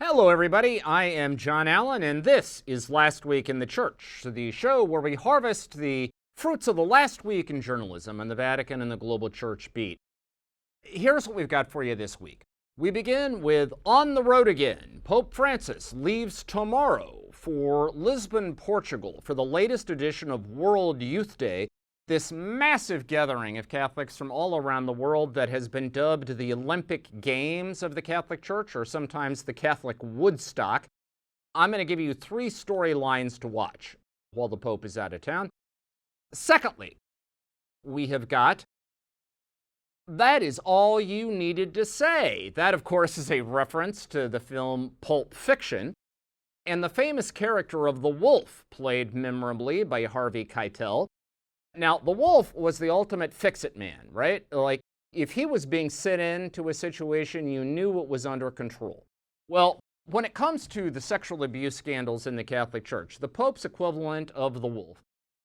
Hello, everybody. I am John Allen, and this is Last Week in the Church, the show where we harvest the fruits of the last week in journalism on the Vatican and the global church beat. Here's what we've got for you this week. We begin with On the Road Again. Pope Francis leaves tomorrow for Lisbon, Portugal, for the latest edition of World Youth Day, this massive gathering of Catholics from all around the world that has been dubbed the Olympic Games of the Catholic Church, or sometimes the Catholic Woodstock. I'm going to give you three storylines to watch while the Pope is out of town. Secondly, we have got That Is All You Needed to Say. That, of course, is a reference to the film Pulp Fiction, and the famous character of the Wolf, played memorably by Harvey Keitel. Now, the Wolf was the ultimate fix-it man, right? Like, if he was being sent into a situation, you knew it was under control. Well, when it comes to the sexual abuse scandals in the Catholic Church, the Pope's equivalent of the Wolf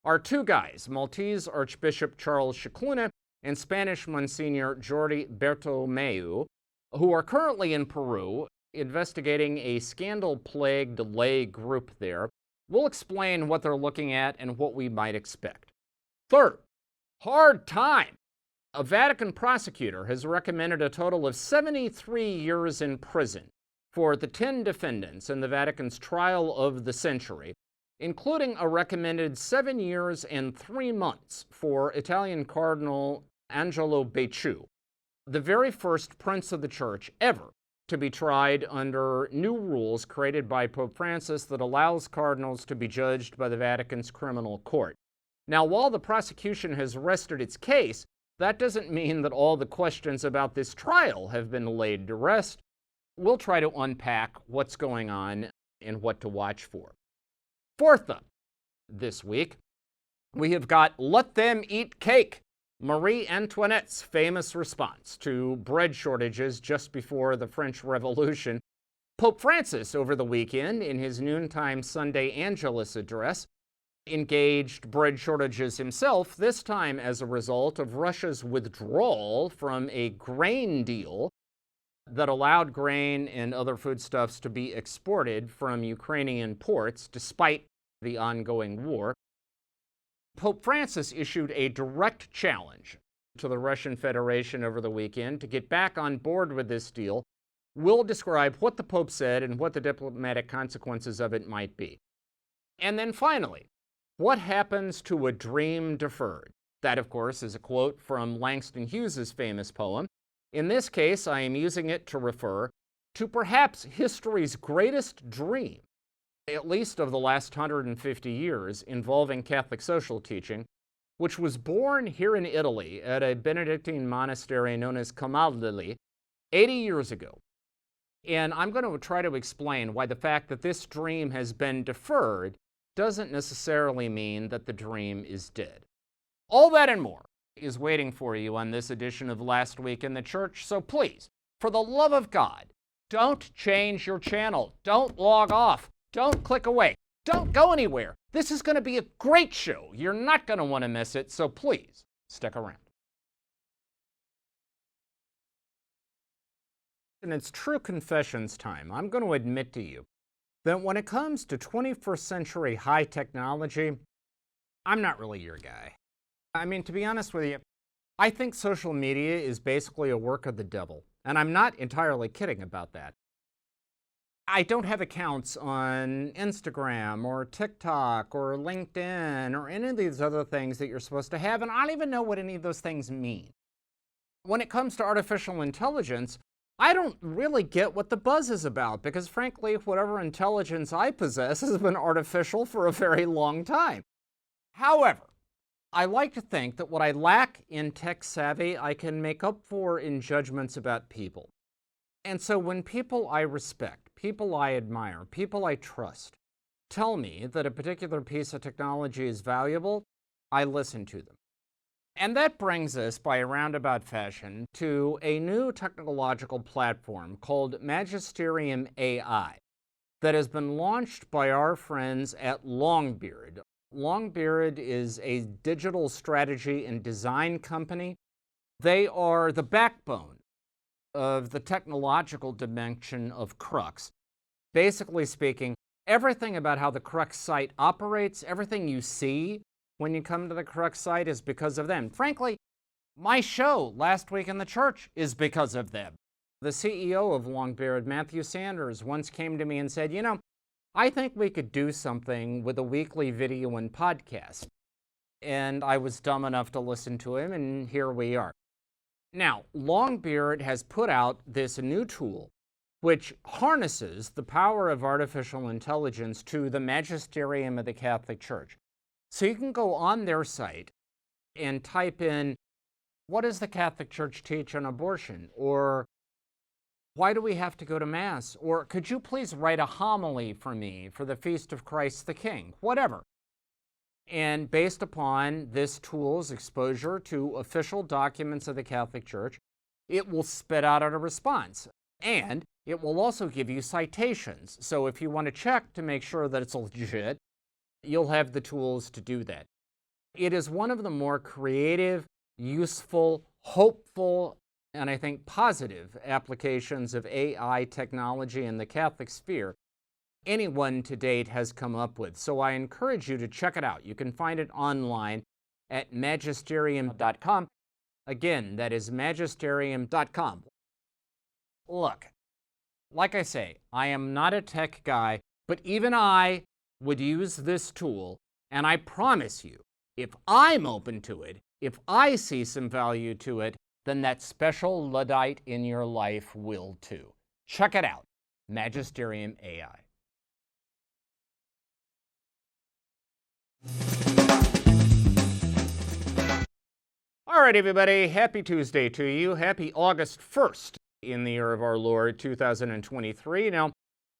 are two guys, Maltese Archbishop Charles Scicluna and Spanish Monsignor Jordi Bertomeu, who are currently in Peru investigating a scandal-plagued lay group there. We'll explain what they're looking at and what we might expect. Third, hard time. A Vatican prosecutor has recommended a total of 73 years in prison for the 10 defendants in the Vatican's trial of the century, including a recommended 7 years and 3 months for Italian Cardinal Angelo Becciu, the very first prince of the church ever to be tried under new rules created by Pope Francis that allows cardinals to be judged by the Vatican's criminal court. Now, while the prosecution has rested its case, that doesn't mean that all the questions about this trial have been laid to rest. We'll try to unpack what's going on and what to watch for. Fourth up, this week, we have got Let Them Eat Cake, Marie Antoinette's famous response to bread shortages just before the French Revolution. Pope Francis, over the weekend, in his noontime Sunday Angelus address, engaged bread shortages himself, this time as a result of Russia's withdrawal from a grain deal that allowed grain and other foodstuffs to be exported from Ukrainian ports despite the ongoing war. Pope Francis issued a direct challenge to the Russian Federation over the weekend to get back on board with this deal. We'll describe what the Pope said and what the diplomatic consequences of it might be. And then finally, what happens to a dream deferred? That, of course, is a quote from Langston Hughes's famous poem. In this case, I am using it to refer to perhaps history's greatest dream, at least of the last 150 years, involving Catholic social teaching, which was born here in Italy at a Benedictine monastery known as Camaldoli 80 years ago. And I'm going to try to explain why the fact that this dream has been deferred doesn't necessarily mean that the dream is dead. All that and more is waiting for you on this edition of Last Week in the Church, so please, for the love of God, don't change your channel, don't log off, don't click away, don't go anywhere. This is going to be a great show. You're not going to want to miss it, so please, stick around. And it's true confessions time. I'm going to admit to you that when it comes to 21st century high technology, I'm not really your guy. I mean, to be honest with you, I think social media is basically a work of the devil, and I'm not entirely kidding about that. I don't have accounts on Instagram or TikTok or LinkedIn or any of these other things that you're supposed to have, and I don't even know what any of those things mean. When it comes to artificial intelligence, I don't really get what the buzz is about because, frankly, whatever intelligence I possess has been artificial for a very long time. However, I like to think that what I lack in tech savvy, I can make up for in judgments about people. And so when people I respect, people I admire, people I trust, tell me that a particular piece of technology is valuable, I listen to them. And that brings us, by a roundabout fashion, to a new technological platform called Magisterium AI that has been launched by our friends at Longbeard. Longbeard is a digital strategy and design company. They are the backbone of the technological dimension of Crux. Basically speaking, everything about how the Crux site operates, everything you see when you come to the Crux site is because of them. Frankly, my show Last Week in the Church is because of them. The CEO of Longbeard, Matthew Sanders, once came to me and said, I think we could do something with a weekly video and podcast. And I was dumb enough to listen to him, and here we are. Now, Longbeard has put out this new tool which harnesses the power of artificial intelligence to the Magisterium of the Catholic Church. So you can go on their site and type in, what does the Catholic Church teach on abortion? Or why do we have to go to Mass? Or could you please write a homily for me for the Feast of Christ the King? Whatever. And based upon this tool's exposure to official documents of the Catholic Church, it will spit out a response. And it will also give you citations. So if you want to check to make sure that it's legit, you'll have the tools to do that. It is one of the more creative, useful, hopeful, and I think positive applications of AI technology in the Catholic sphere anyone to date has come up with. So I encourage you to check it out. You can find it online at magisterium.com. Again, that is magisterium.com. Look, like I say, I am not a tech guy, but even I would use this tool, and I promise you, if I'm open to it, if I see some value to it, then that special Luddite in your life will too. Check it out, Magisterium AI. All right, everybody, happy Tuesday to you. Happy August 1st in the year of our Lord, 2023. Now,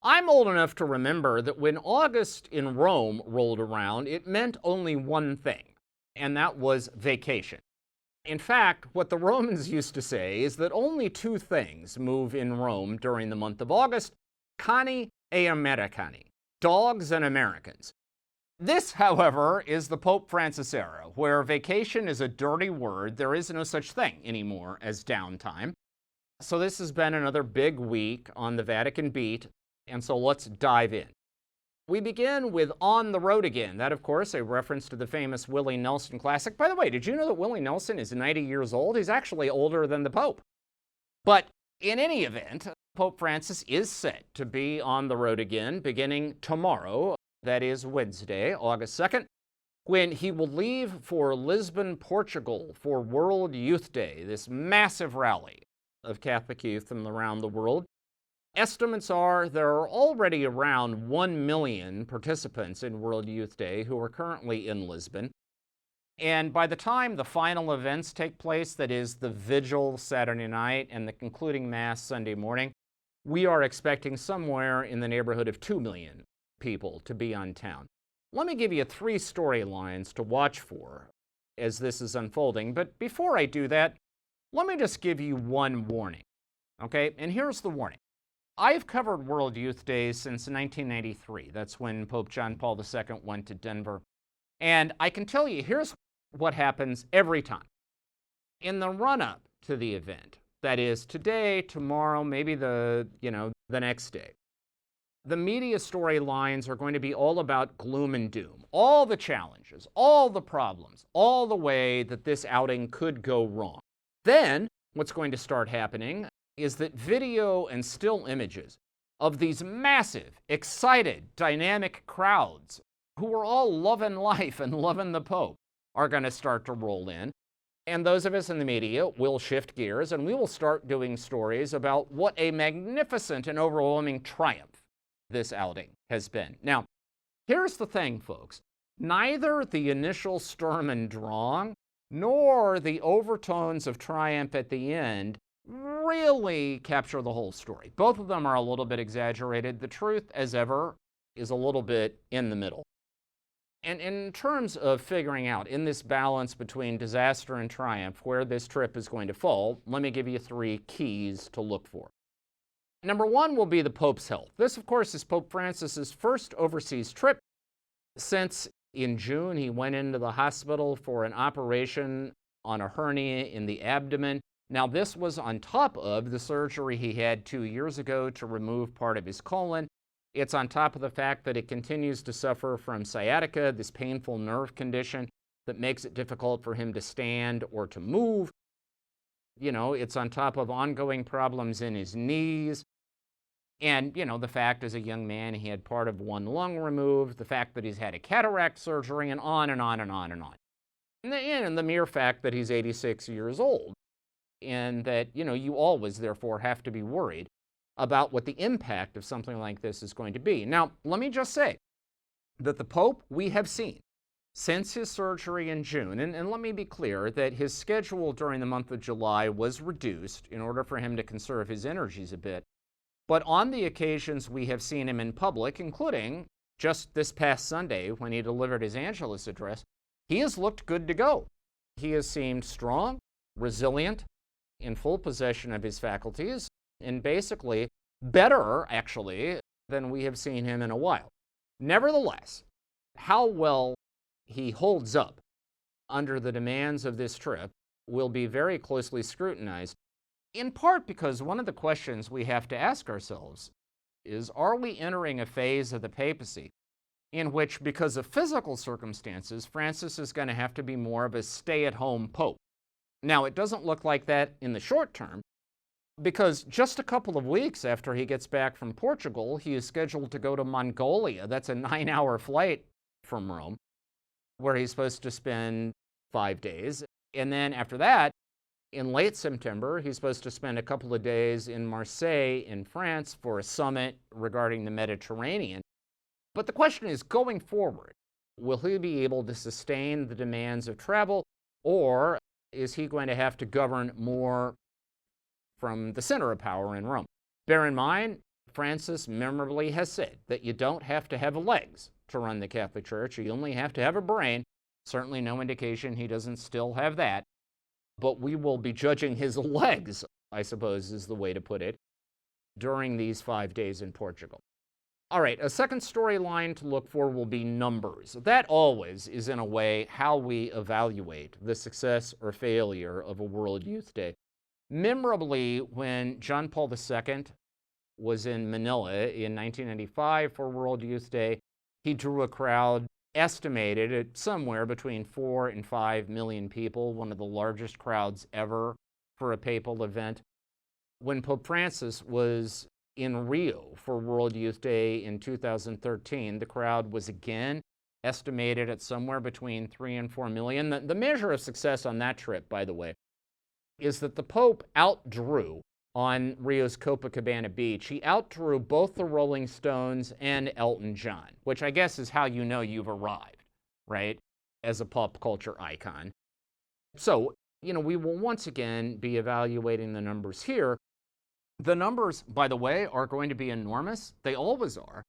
I'm old enough to remember that when August in Rome rolled around, it meant only one thing, and that was vacation. In fact, what the Romans used to say is that only two things move in Rome during the month of August: cani e Americani, dogs and Americans. This, however, is the Pope Francis era, where vacation is a dirty word. There is no such thing anymore as downtime. So this has been another big week on the Vatican beat, and so let's dive in. We begin with On the Road Again. That, of course, a reference to the famous Willie Nelson classic. By the way, did you know that Willie Nelson is 90 years old? He's actually older than the Pope. But in any event, Pope Francis is set to be on the road again beginning tomorrow, that is Wednesday, August 2nd, when he will leave for Lisbon, Portugal for World Youth Day, this massive rally of Catholic youth from around the world. Estimates are there are already around 1 million participants in World Youth Day who are currently in Lisbon. And by the time the final events take place, that is the vigil Saturday night and the concluding Mass Sunday morning, we are expecting somewhere in the neighborhood of 2 million people to be on town. Let me give you 3 storylines to watch for as this is unfolding. But before I do that, let me just give you one warning, okay? And here's the warning. I've covered World Youth Day since 1993. That's when Pope John Paul II went to Denver. And I can tell you, here's what happens every time. In the run-up to the event, that is today, tomorrow, maybe the next day, the media storylines are going to be all about gloom and doom, all the challenges, all the problems, all the way that this outing could go wrong. Then what's going to start happening is that video and still images of these massive, excited, dynamic crowds who are all loving life and loving the Pope are going to start to roll in. And those of us in the media will shift gears and we will start doing stories about what a magnificent and overwhelming triumph this outing has been. Now, here's the thing, folks. Neither the initial Sturm und Drang nor the overtones of triumph at the end really capture the whole story. Both of them are a little bit exaggerated. The truth, as ever, is a little bit in the middle. And in terms of figuring out, in this balance between disaster and triumph, where this trip is going to fall, let me give you 3 keys to look for. Number 1 will be the Pope's health. This, of course, is Pope Francis's first overseas trip since in June he went into the hospital for an operation on a hernia in the abdomen. Now, this was on top of the surgery he had 2 years ago to remove part of his colon. It's on top of the fact that it continues to suffer from sciatica, this painful nerve condition that makes it difficult for him to stand or to move. It's on top of ongoing problems in his knees. And, the fact as a young man he had part of one lung removed, the fact that he's had a cataract surgery, and on and on and on and on. And the mere fact that he's 86 years old, and that, you always, therefore, have to be worried about what the impact of something like this is going to be. Now, let me just say that the Pope we have seen since his surgery in June, and let me be clear that his schedule during the month of July was reduced in order for him to conserve his energies a bit. But on the occasions we have seen him in public, including just this past Sunday when he delivered his Angelus address, he has looked good to go. He has seemed strong, resilient, in full possession of his faculties, and basically better, actually, than we have seen him in a while. Nevertheless, how well he holds up under the demands of this trip will be very closely scrutinized, in part because one of the questions we have to ask ourselves is, are we entering a phase of the papacy in which, because of physical circumstances, Francis is going to have to be more of a stay-at-home pope? Now, it doesn't look like that in the short term, because just a couple of weeks after he gets back from Portugal, he is scheduled to go to Mongolia. That's a 9-hour flight from Rome, where he's supposed to spend 5 days. And then after that, in late September, he's supposed to spend a couple of days in Marseille in France for a summit regarding the Mediterranean. But the question is, going forward, will he be able to sustain the demands of travel, or is he going to have to govern more from the center of power in Rome? Bear in mind, Francis memorably has said that you don't have to have legs to run the Catholic Church. You only have to have a brain. Certainly no indication he doesn't still have that. But we will be judging his legs, I suppose is the way to put it, during these 5 days in Portugal. All right, a second storyline to look for will be numbers. That always is, in a way, how we evaluate the success or failure of a World Youth Day. Memorably, when John Paul II was in Manila in 1995 for World Youth Day, he drew a crowd estimated at somewhere between 4 and 5 million people, one of the largest crowds ever for a papal event. When Pope Francis was in Rio for World Youth Day in 2013, the crowd was again estimated at somewhere between 3 and 4 million. The measure of success on that trip, by the way, is that the Pope outdrew on Rio's Copacabana Beach. He outdrew both the Rolling Stones and Elton John, which I guess is how you know you've arrived, right, as a pop culture icon. So, we will once again be evaluating the numbers here. The numbers, by the way, are going to be enormous. They always are.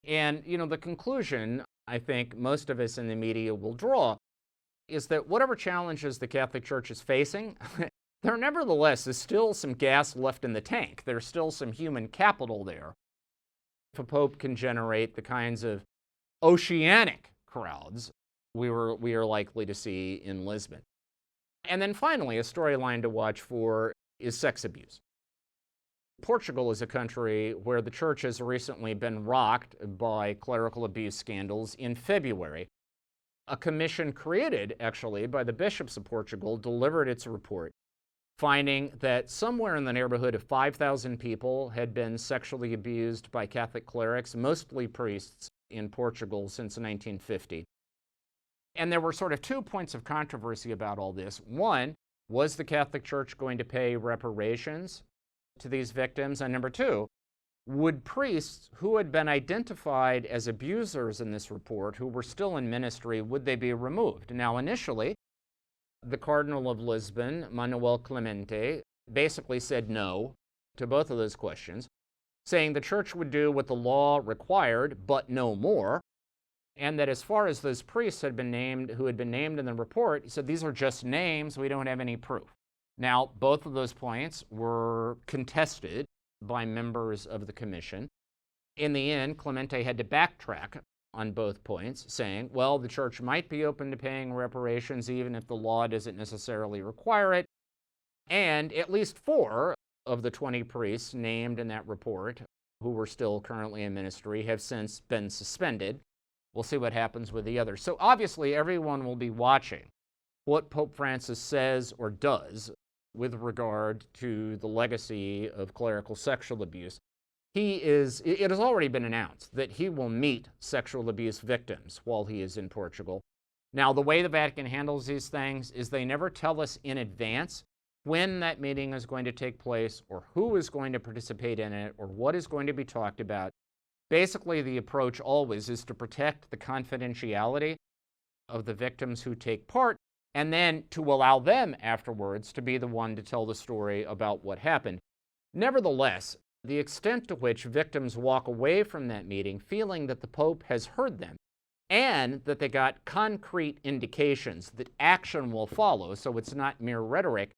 And, the conclusion I think most of us in the media will draw is that whatever challenges the Catholic Church is facing, there nevertheless is still some gas left in the tank. There's still some human capital there. If a pope can generate the kinds of oceanic crowds we are likely to see in Lisbon. And then finally, a storyline to watch for is sex abuse. Portugal is a country where the church has recently been rocked by clerical abuse scandals. In February, a commission created, actually, by the bishops of Portugal delivered its report, finding that somewhere in the neighborhood of 5,000 people had been sexually abused by Catholic clerics, mostly priests, in Portugal since 1950. And there were sort of 2 points of controversy about all this. One, was the Catholic Church going to pay reparations to these victims? And number 2, would priests who had been identified as abusers in this report, who were still in ministry, would they be removed? Now, initially, the Cardinal of Lisbon, Manuel Clemente, basically said no to both of those questions, saying the church would do what the law required, but no more, and that as far as those priests who had been named in the report, he said these are just names, we don't have any proof. Now, both of those points were contested by members of the commission. In the end, Clemente had to backtrack on both points, saying, well, the church might be open to paying reparations even if the law doesn't necessarily require it. And at least 4 of the 20 priests named in that report who were still currently in ministry, have since been suspended. We'll see what happens with the others. So obviously, everyone will be watching what Pope Francis says or does with regard to the legacy of clerical sexual abuse. It has already been announced that he will meet sexual abuse victims while he is in Portugal. Now, the way the Vatican handles these things is they never tell us in advance when that meeting is going to take place or who is going to participate in it or what is going to be talked about. Basically, the approach always is to protect the confidentiality of the victims who take part, and then to allow them afterwards to be the one to tell the story about what happened. Nevertheless, the extent to which victims walk away from that meeting feeling that the Pope has heard them and that they got concrete indications that action will follow, so it's not mere rhetoric,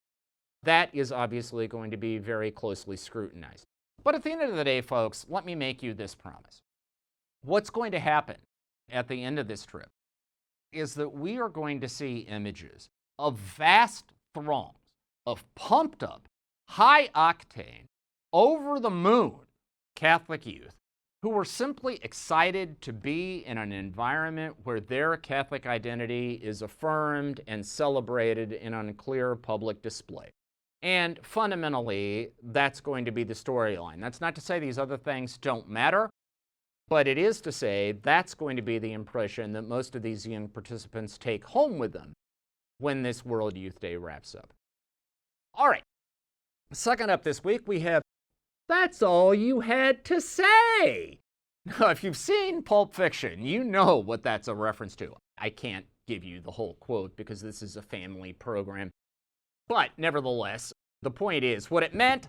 that is obviously going to be very closely scrutinized. But at the end of the day, folks, let me make you this promise. What's going to happen at the end of this trip is that we are going to see images of vast throngs of pumped up, high-octane, over-the-moon Catholic youth who were simply excited to be in an environment where their Catholic identity is affirmed and celebrated in on clear public display. And fundamentally, that's going to be the storyline. That's not to say these other things don't matter, but it is to say that's going to be the impression that most of these young participants take home with them when this World Youth Day wraps up. All right, second up this week, we have That's All You Had to Say. Now, if you've seen Pulp Fiction, you know what that's a reference to. I can't give you the whole quote because this is a family program. But nevertheless, the point is, what it meant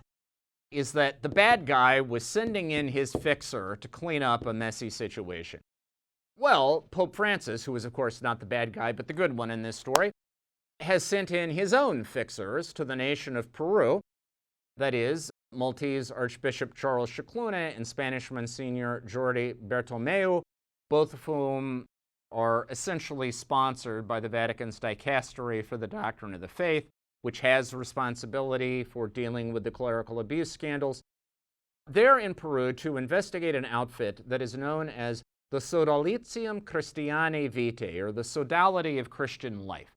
is that the bad guy was sending in his fixer to clean up a messy situation. Well, Pope Francis, who is of course not the bad guy, but the good one in this story, has sent in his own fixers to the nation of Peru, that is, Maltese Archbishop Charles Scicluna and Spanish Monsignor Jordi Bertomeu, both of whom are essentially sponsored by the Vatican's Dicastery for the Doctrine of the Faith, which has responsibility for dealing with the clerical abuse scandals. They're in Peru to investigate an outfit that is known as the Sodalitium Christianae Vitae, or the Sodality of Christian Life.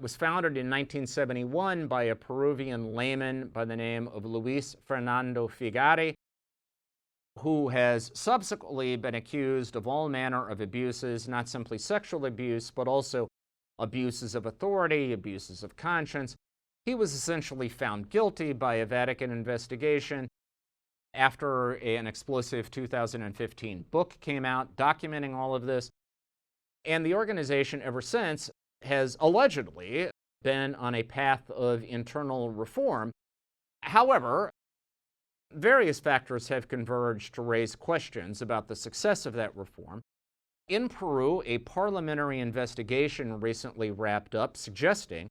It was founded in 1971 by a Peruvian layman by the name of Luis Fernando Figari, who has subsequently been accused of all manner of abuses, not simply sexual abuse, but also abuses of authority, abuses of conscience. He was essentially found guilty by a Vatican investigation after an explosive 2015 book came out documenting all of this. And the organization ever since has allegedly been on a path of internal reform. However, various factors have converged to raise questions about the success of that reform. In Peru, a parliamentary investigation recently wrapped up suggesting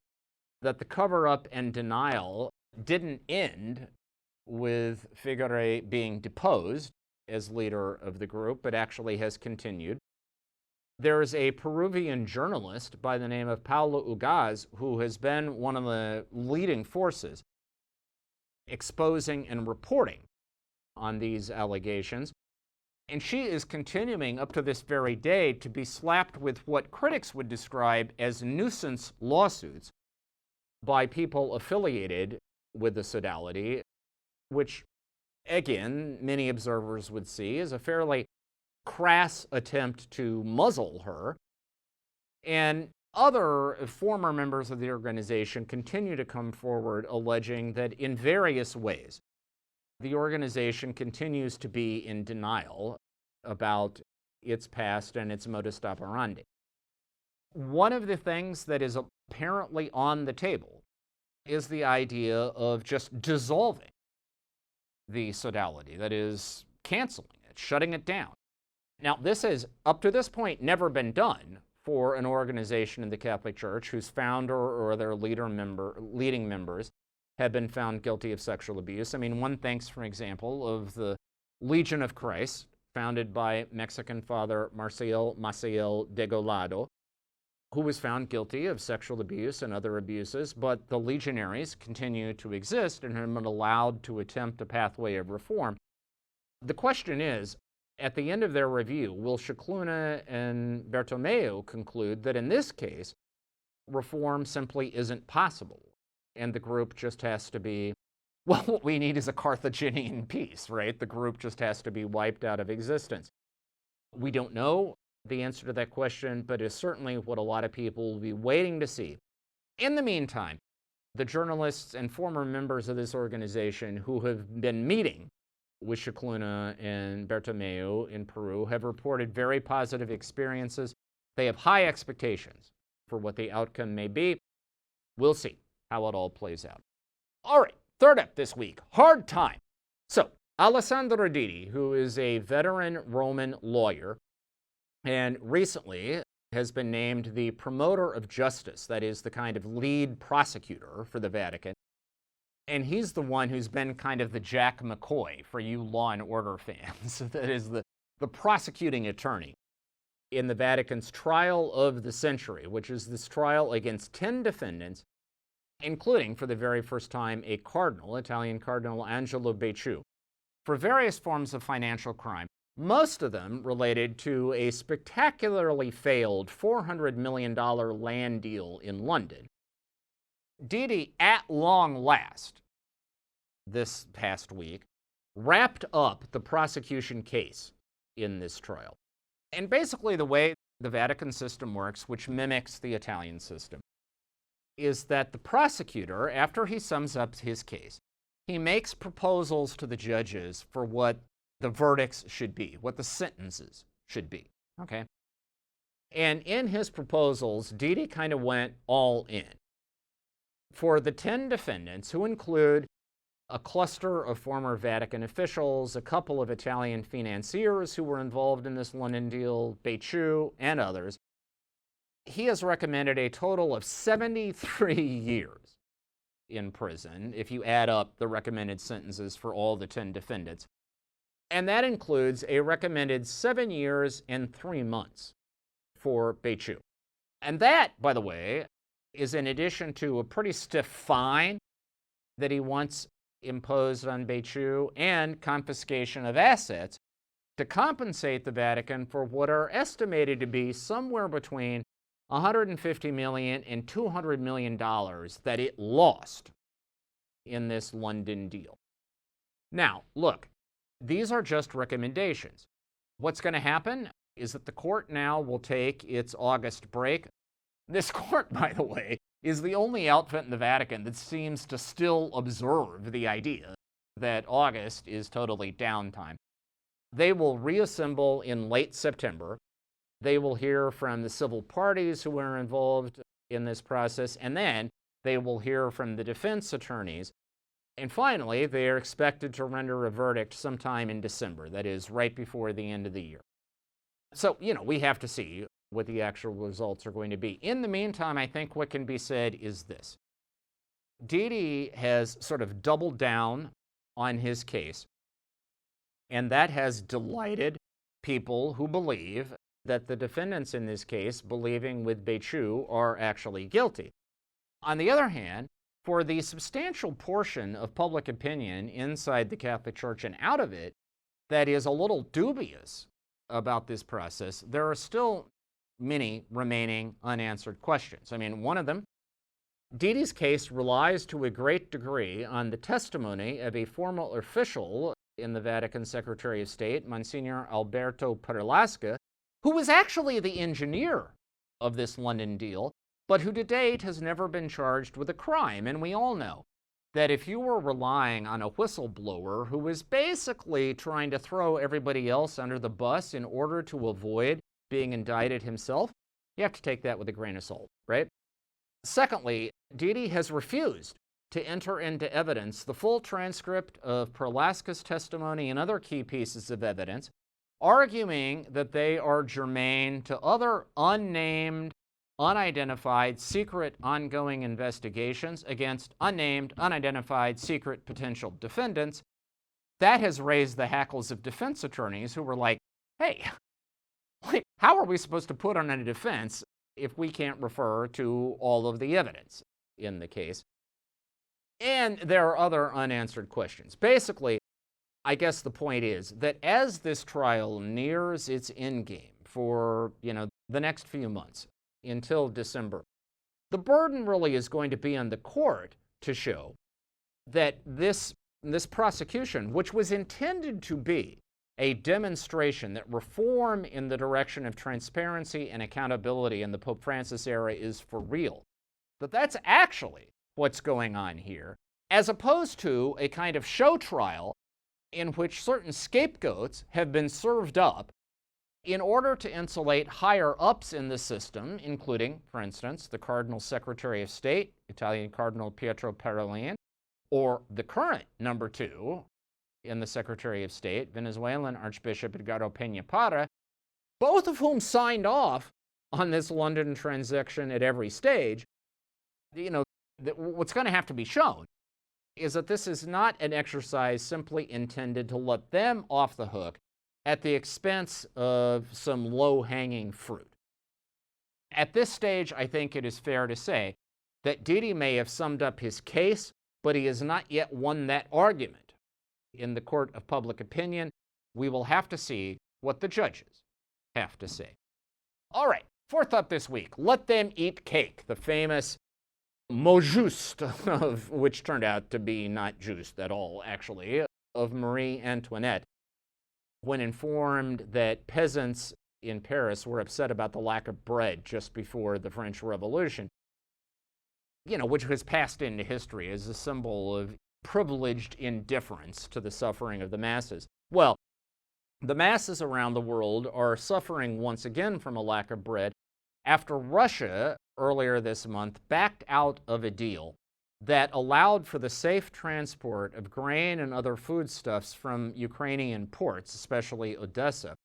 that the cover-up and denial didn't end with Figare being deposed as leader of the group, but actually has continued. There is a Peruvian journalist by the name of Paula Ugaz who has been one of the leading forces exposing and reporting on these allegations. And she is continuing up to this very day to be slapped with what critics would describe as nuisance lawsuits by people affiliated with the sodality, which, again, many observers would see as a fairly crass attempt to muzzle her. And other former members of the organization continue to come forward alleging that in various ways, the organization continues to be in denial about its past and its modus operandi. One of the things that is apparently on the table is the idea of just dissolving the sodality, that is, canceling it, shutting it down. Now, this has, up to this point, never been done for an organization in the Catholic Church whose founder or their leading members have been found guilty of sexual abuse. I mean, one thinks, for example, of the Legion of Christ, founded by Mexican Father Marcial Maciel Degolado, who was found guilty of sexual abuse and other abuses, but the legionaries continue to exist and have been allowed to attempt a pathway of reform. The question is, at the end of their review, will Scicluna and Bertomeu conclude that in this case, reform simply isn't possible, and the group just has to be, well, what we need is a Carthaginian peace, right? The group just has to be wiped out of existence. We don't know the answer to that question, but it's certainly what a lot of people will be waiting to see. In the meantime, the journalists and former members of this organization who have been meeting with Scicluna and Bertomeu in Peru have reported very positive experiences. They have high expectations for what the outcome may be. We'll see how it all plays out. All right, third up this week, hard time. So, Alessandro Didi, who is a veteran Roman lawyer and recently has been named the promoter of justice, that is the kind of lead prosecutor for the Vatican. And he's the one who's been kind of the Jack McCoy for you Law and Order fans. That is the prosecuting attorney in the Vatican's trial of the century, which is this trial against 10 defendants, including, for the very first time, a cardinal, Italian Cardinal Angelo Becciu, for various forms of financial crime, most of them related to a spectacularly failed $400 million land deal in London. Didi, at long last, this past week, wrapped up the prosecution case in this trial. And basically the way the Vatican system works, which mimics the Italian system, is that the prosecutor, after he sums up his case, he makes proposals to the judges for what the verdicts should be, what the sentences should be, okay? And in his proposals, Didi kind of went all in. For the 10 defendants, who include a cluster of former Vatican officials, a couple of Italian financiers who were involved in this London deal, Becciu, and others, he has recommended a total of 73 years in prison, if you add up the recommended sentences for all the 10 defendants. And that includes a recommended 7 years and 3 months for Becciu. And that, by the way, is in addition to a pretty stiff fine that he once imposed on Becciu and confiscation of assets to compensate the Vatican for what are estimated to be somewhere between $150 million and $200 million that it lost in this London deal. Now, look, these are just recommendations. What's going to happen is that the court now will take its August break. This court, by the way, is the only outfit in the Vatican that seems to still observe the idea that August is totally downtime. They will reassemble in late September. They will hear from the civil parties who are involved in this process, and then they will hear from the defense attorneys. And finally, they are expected to render a verdict sometime in December, that is, right before the end of the year. So, we have to see what the actual results are going to be. In the meantime, I think what can be said is this. Didi has sort of doubled down on his case, and that has delighted people who believe that the defendants in this case, believing with Becciu, are actually guilty. On the other hand, for the substantial portion of public opinion inside the Catholic Church and out of it that is a little dubious about this process, there are still many remaining unanswered questions. I mean, one of them, Didi's case relies to a great degree on the testimony of a former official in the Vatican Secretary of State, Monsignor Alberto Perlasca, who was actually the engineer of this London deal, but who to date has never been charged with a crime. And we all know that if you were relying on a whistleblower who was basically trying to throw everybody else under the bus in order to avoid being indicted himself, you have to take that with a grain of salt, right? Secondly, Didi has refused to enter into evidence the full transcript of Perlasca's testimony and other key pieces of evidence, arguing that they are germane to other unnamed, unidentified, secret ongoing investigations against unnamed, unidentified, secret potential defendants. That has raised the hackles of defense attorneys who were like, hey, how are we supposed to put on a defense if we can't refer to all of the evidence in the case? And there are other unanswered questions. Basically, I guess the point is that as this trial nears its endgame for, the next few months until December, the burden really is going to be on the court to show that this prosecution, which was intended to be a demonstration that reform in the direction of transparency and accountability in the Pope Francis era is for real, that's actually what's going on here, as opposed to a kind of show trial in which certain scapegoats have been served up in order to insulate higher-ups in the system, including, for instance, the Cardinal Secretary of State, Italian Cardinal Pietro Parolin, or the current number 2 in the Secretary of State, Venezuelan Archbishop Edgardo Peña Parra, both of whom signed off on this London transaction at every stage. What's going to have to be shown is that this is not an exercise simply intended to let them off the hook at the expense of some low-hanging fruit. At this stage, I think it is fair to say that Didi may have summed up his case, but he has not yet won that argument in the court of public opinion. We will have to see what the judges have to say. All right, fourth up this week, let them eat cake, the famous mot juste, of which turned out to be not juste at all, actually, of Marie Antoinette, when informed that peasants in Paris were upset about the lack of bread just before the French Revolution, which has passed into history as a symbol of privileged indifference to the suffering of the masses. Well, the masses around the world are suffering once again from a lack of bread after Russia earlier this month backed out of a deal that allowed for the safe transport of grain and other foodstuffs from Ukrainian ports, especially Odessa,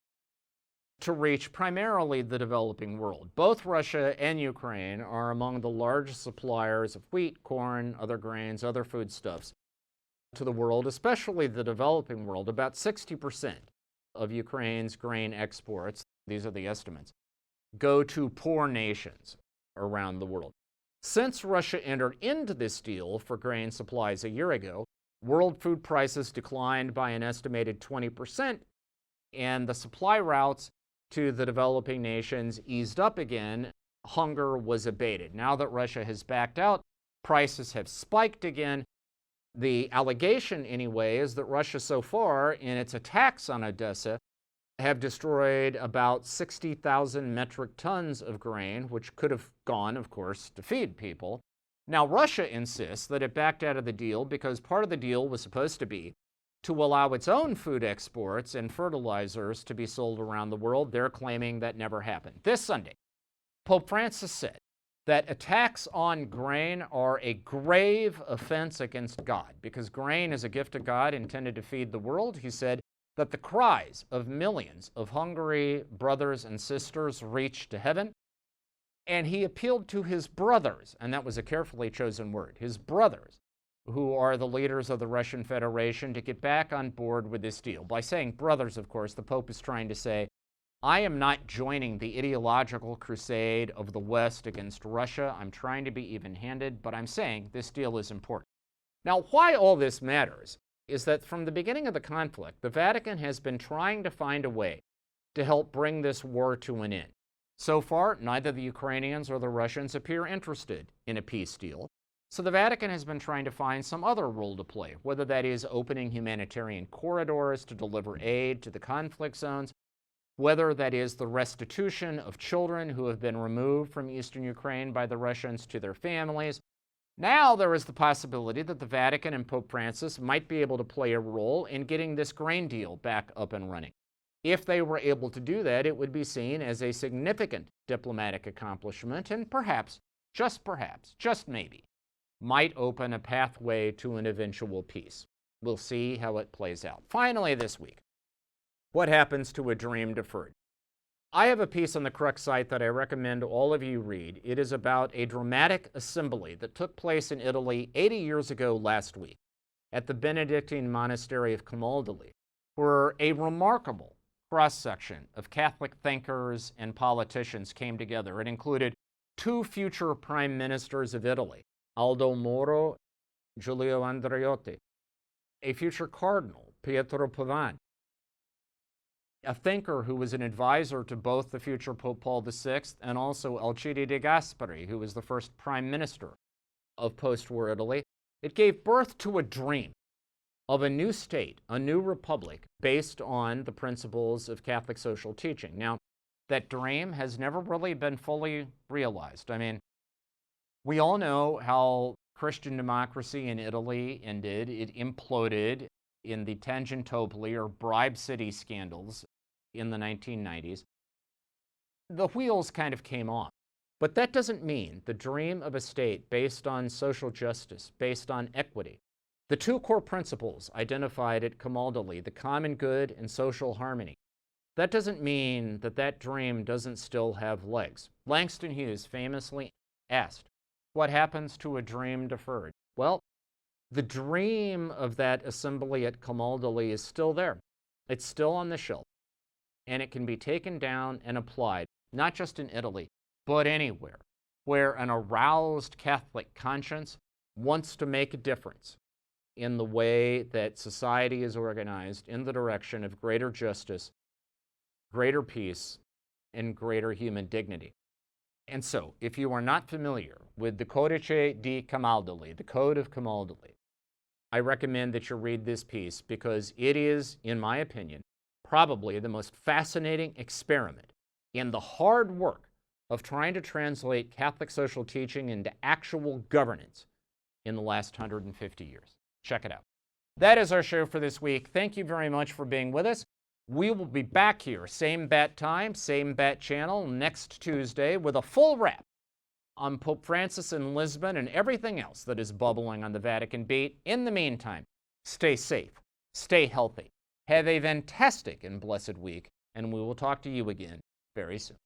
to reach primarily the developing world. Both Russia and Ukraine are among the largest suppliers of wheat, corn, other grains, other foodstuffs to the world, especially the developing world. About 60% of Ukraine's grain exports, these are the estimates, go to poor nations around the world. Since Russia entered into this deal for grain supplies a year ago, world food prices declined by an estimated 20%, and the supply routes to the developing nations eased up again. Hunger was abated. Now that Russia has backed out, prices have spiked again. The allegation, anyway, is that Russia so far, in its attacks on Odessa, have destroyed about 60,000 metric tons of grain, which could have gone, of course, to feed people. Now, Russia insists that it backed out of the deal because part of the deal was supposed to be to allow its own food exports and fertilizers to be sold around the world. They're claiming that never happened. This Sunday, Pope Francis said that attacks on grain are a grave offense against God because grain is a gift of God intended to feed the world. He said that the cries of millions of hungry brothers and sisters reached to heaven, and he appealed to his brothers, and that was a carefully chosen word, his brothers, who are the leaders of the Russian Federation, to get back on board with this deal. By saying brothers, of course, the Pope is trying to say, I am not joining the ideological crusade of the West against Russia. I'm trying to be even-handed, but I'm saying this deal is important. Now, why all this matters is that from the beginning of the conflict, the Vatican has been trying to find a way to help bring this war to an end. So far, neither the Ukrainians or the Russians appear interested in a peace deal. So the Vatican has been trying to find some other role to play, whether that is opening humanitarian corridors to deliver aid to the conflict zones, whether that is the restitution of children who have been removed from eastern Ukraine by the Russians to their families. Now there is the possibility that the Vatican and Pope Francis might be able to play a role in getting this grain deal back up and running. If they were able to do that, it would be seen as a significant diplomatic accomplishment and perhaps, just maybe, might open a pathway to an eventual peace. We'll see how it plays out. Finally this week, what happens to a dream deferred? I have a piece on the Crux site that I recommend all of you read. It is about a dramatic assembly that took place in Italy 80 years ago last week at the Benedictine monastery of Camaldoli, where a remarkable cross-section of Catholic thinkers and politicians came together. It included two future prime ministers of Italy, Aldo Moro, Giulio Andreotti, a future cardinal, Pietro Pavan, a thinker who was an advisor to both the future Pope Paul VI and also Alcide de Gasperi, who was the first prime minister of post-war Italy. It gave birth to a dream of a new state, a new republic, based on the principles of Catholic social teaching. Now, that dream has never really been fully realized. I mean, we all know how Christian democracy in Italy ended. It imploded in the Tangentopoli or bribe city scandals in the 1990s. The wheels kind of came off. But that doesn't mean the dream of a state based on social justice, based on equity, the two core principles identified at Camaldoli, the common good and social harmony, that doesn't mean that that dream doesn't still have legs. Langston Hughes famously asked, what happens to a dream deferred? Well, the dream of that assembly at Camaldoli is still there. It's still on the shelf, and it can be taken down and applied, not just in Italy, but anywhere where an aroused Catholic conscience wants to make a difference in the way that society is organized in the direction of greater justice, greater peace, and greater human dignity. And so, if you are not familiar with the Codice di Camaldoli, the Code of Camaldoli, I recommend that you read this piece because it is, in my opinion, probably the most fascinating experiment in the hard work of trying to translate Catholic social teaching into actual governance in the last 150 years. Check it out. That is our show for this week. Thank you very much for being with us. We will be back here, same bat time, same bat channel, next Tuesday with a full wrap on Pope Francis in Lisbon and everything else that is bubbling on the Vatican beat. In the meantime, stay safe, stay healthy, have a fantastic and blessed week, and we will talk to you again very soon.